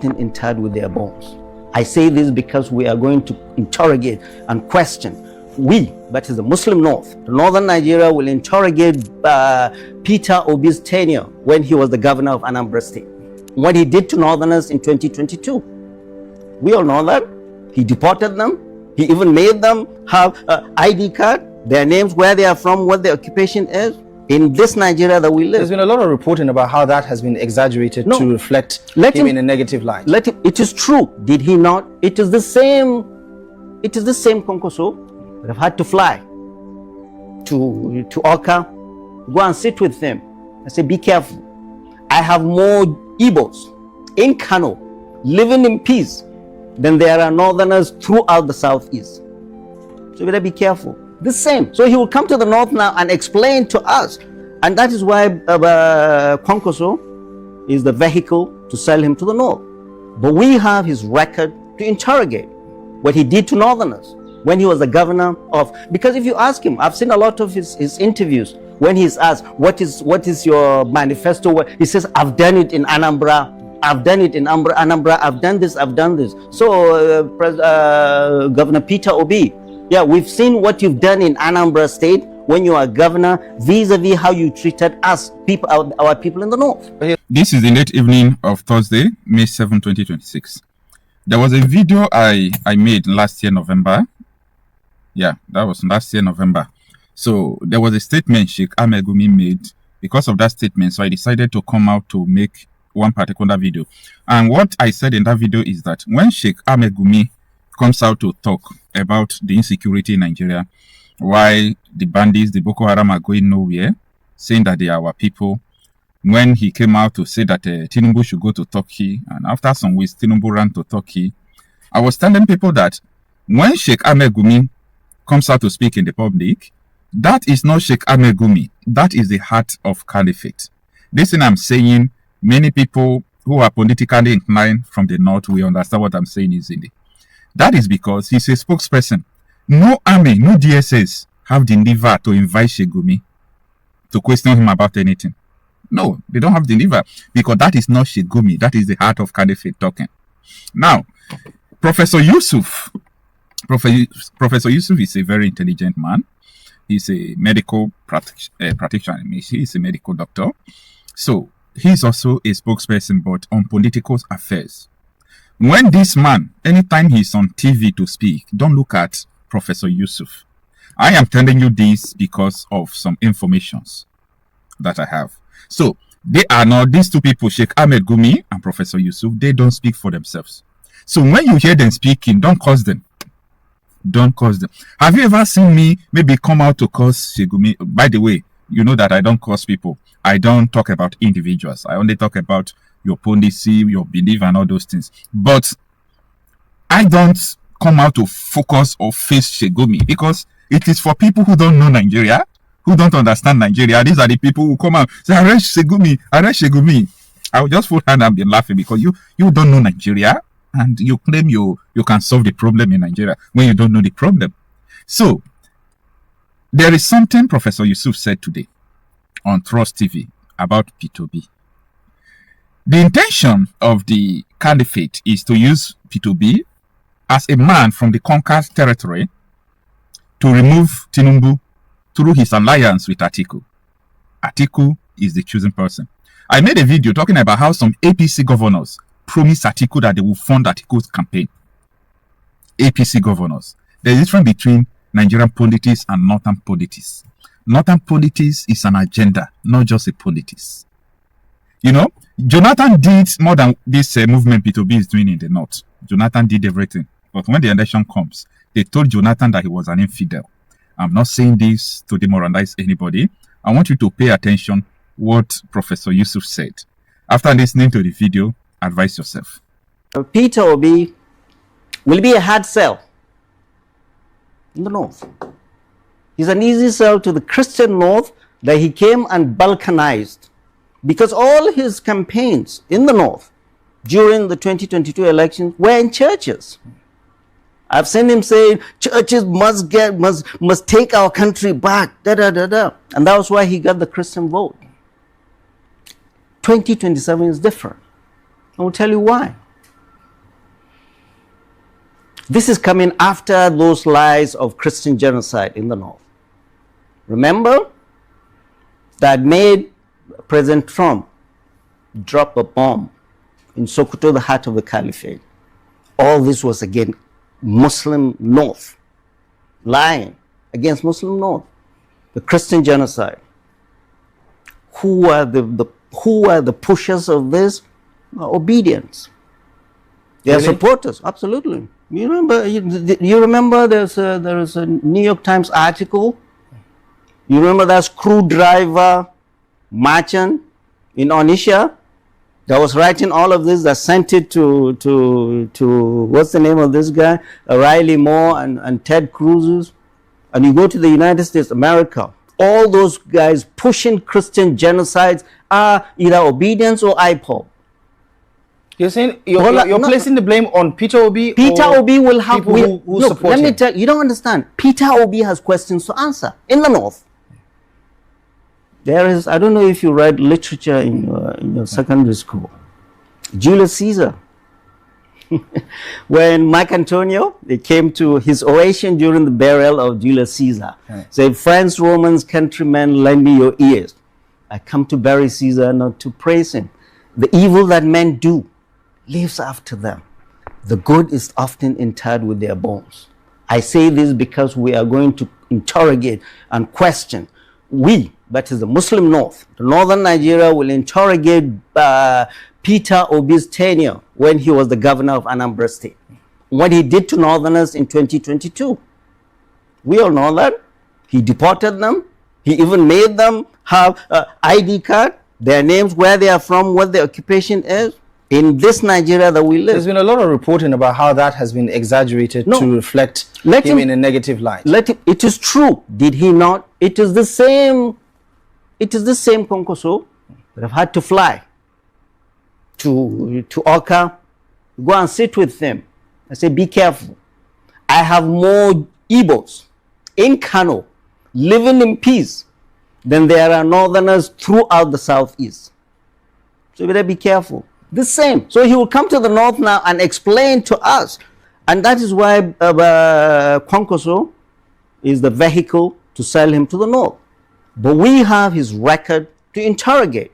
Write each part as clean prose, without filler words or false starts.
interred with their bones. I say this because we are going to interrogate and question. We, that is the Muslim North, Northern Nigeria, will interrogate Peter Obi's tenure when he was the governor of Anambra State. What he did to Northerners in 2022. We all know that. He deported them. He even made them have an ID card, their names, where they are from, what their occupation is. In this Nigeria that we live. There's been a lot of reporting about how that has been exaggerated to reflect him in a negative light. It is true. Did he not? It is the same Konkoso that have had to fly to Oka, go and sit with them. I say, be careful. I have more Igbos in Kano living in peace than there are Northerners throughout the Southeast. So you better be careful. The same. So he will come to the North now and explain to us. And that is why Konkoso is the vehicle to sell him to the North. But we have his record to interrogate what he did to Northerners when he was the governor of, because if you ask him, I've seen a lot of his interviews, when he's asked, what is your manifesto? He says, I've done it in Anambra. I've done it in Anambra. I've done this. I've done this. So Governor Peter Obi, yeah, we've seen what you've done in Anambra State when you are governor, vis-a-vis how you treated us, people, our people in the North. This is the late evening of Thursday, May 7, 2026. There was a video I made last year, November. Yeah, that was last year, November. So there was a statement Sheikh Ahmed Gumi made. Because of that statement, so I decided to come out to make one particular video. And what I said in that video is that when Sheikh Ahmed Gumi comes out to talk about the insecurity in Nigeria, why the bandits, the Boko Haram are going nowhere, saying that they are our people. When he came out to say that Tinubu should go to Turkey, and after some weeks, Tinubu ran to Turkey, I was telling people that when Sheikh Ahmed Gumi comes out to speak in the public, that is not Sheikh Ahmed Gumi. That is the heart of caliphate. This thing I'm saying, many people who are politically inclined from the North will understand what I'm saying easily. That is because he's a spokesperson. No army, no DSS have the liver to invite Sheikh Gumi to question him about anything. No, they don't have the liver because that is not Sheikh Gumi. That is the heart of caliphate talking. Now, Professor Yusuf is a very intelligent man. He's a medical practitioner. He's a medical doctor. So he's also a spokesperson, but on political affairs. When this man, anytime he's on TV to speak, don't look at Professor Yusuf. I am telling you this because of some informations that I have. So they are not, these two people, Sheikh Ahmed Gumi and Professor Yusuf, they don't speak for themselves. So when you hear them speaking, don't curse them. Don't curse them. Have you ever seen me maybe come out to curse Sheikh Gumi? By the way, you know that I don't curse people. I don't talk about individuals. I only talk about your policy, your belief, and all those things. But I don't come out to focus or face Sheikh Gumi because it is for people who don't know Nigeria, who don't understand Nigeria. These are the people who come out say, arrest Sheikh Gumi, arrest Sheikh Gumi. I will just put hand and be laughing because you don't know Nigeria and you claim you can solve the problem in Nigeria when you don't know the problem. So there is something Professor Yusuf said today on Trust TV about P2B. The intention of the caliphate is to use P2B as a man from the conquered territory to remove Tinubu through his alliance with Atiku. Atiku is the chosen person. I made a video talking about how some APC governors promised Atiku that they will fund Atiku's campaign. APC governors. There is a difference between Nigerian politics and Northern politics. Northern politics is an agenda, not just a politics. You know, Jonathan did more than this movement P2B is doing in the North. Jonathan did everything. But when the election comes, they told Jonathan that he was an infidel. I'm not saying this to demoralize anybody. I want you to pay attention what Professor Yusuf said. After listening to the video, advise yourself. Peter Obi will be a hard sell in the North. He's an easy sell to the Christian North that he came and balkanized. Because all his campaigns in the North during the 2022 elections were in churches. I've seen him say churches must take our country back, And that was why he got the Christian vote. 2027 is different. I will tell you why. This is coming after those lies of Christian genocide in the north. Remember that made President Trump drop a bomb in Sokoto, the heart of the caliphate. All this was against Muslim North, lying against Muslim North, the Christian genocide. Who are the pushers of this? Obedience. They are supporters, absolutely. You remember there is a New York Times article. You remember that screwdriver merchant in Onisha that was writing all of this, that sent it to what's the name of this guy, Riley Moore and Ted Cruz. And you go to the United States, America, all those guys pushing Christian genocides are either obedience or IPOB. You're saying you're placing the blame on Peter Obi? Peter Obi will have people who support him. Let me tell you, you don't understand. Peter Obi has questions to answer in the north. There is, I don't know if you read literature in your secondary school. Julius Caesar. When Mark Antonio, they came to his oration during the burial of Julius Caesar. Right. Said, "Friends, Romans, countrymen, lend me your ears. I come to bury Caesar, not to praise him. The evil that men do lives after them. The good is often interred with their bones." I say this because we are going to interrogate and question. We, that is the Muslim North, the northern Nigeria, will interrogate Peter Obi's tenure when he was the governor of Anambra State, what he did to northerners in 2022. We all know that. He deported them. He even made them have ID card, their names, where they are from, what their occupation is. In this Nigeria that we live. There's been a lot of reporting about how that has been exaggerated to reflect him in a negative light. It is true. Did he not? It is the same Konkoso that have had to fly to Oka, go and sit with them. I say, be careful. I have more Igbos in Kano living in peace than there are northerners throughout the southeast. So you better be careful. The same. So he will come to the north now and explain to us. And that is why Konkoso is the vehicle to sell him to the north. But we have his record to interrogate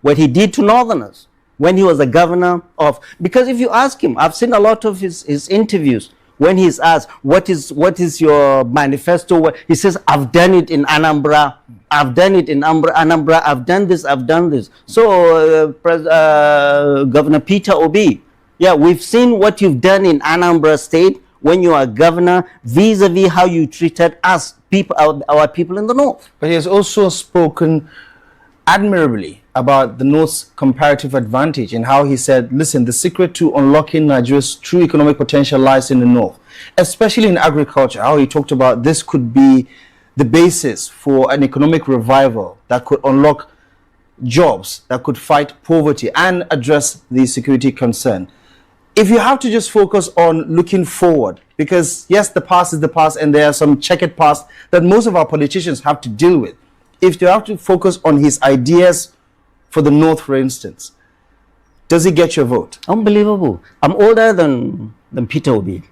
what he did to northerners when he was the governor of, because if you ask him, I've seen a lot of his interviews, when he's asked, what is your manifesto? He says, I've done it in Anambra. I've done it in Anambra. I've done this. I've done this. So, Governor Peter Obi, yeah, we've seen what you've done in Anambra State when you are governor, vis-a-vis how you treated us, people, our people in the north. But he has also spoken admirably about the North's comparative advantage, and how he said, listen, the secret to unlocking Nigeria's true economic potential lies in the North, especially in agriculture. How he talked about this could be the basis for an economic revival that could unlock jobs, that could fight poverty and address the security concern. If you have to just focus on looking forward, because yes, the past is the past and there are some checkered past that most of our politicians have to deal with. If they have to focus on his ideas for the North, for instance, does he get your vote? Unbelievable. I'm older than Peter Obi.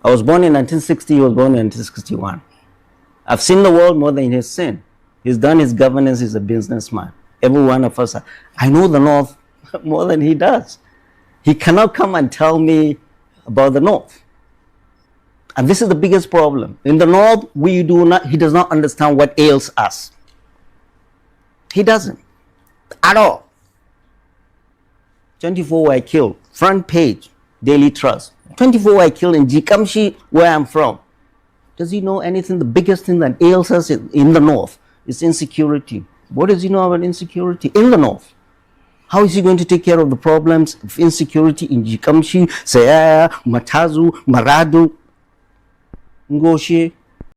I was born in 1960, he was born in 1961. I've seen the world more than he's seen. He's done his governance, he's a businessman. Every one of us, I know the North more than he does. He cannot come and tell me about the North. And this is the biggest problem. In the North, he does not understand what ails us. He doesn't. At all. 24 were killed. Front page, Daily Trust. 24 were killed in Jikamshi, where I'm from. Does he know anything? The biggest thing that ails us in the North is insecurity. What does he know about insecurity in the North? How is he going to take care of the problems of insecurity in Jikamshi, Sayaya, Matazu, Maradu, Ngoshi?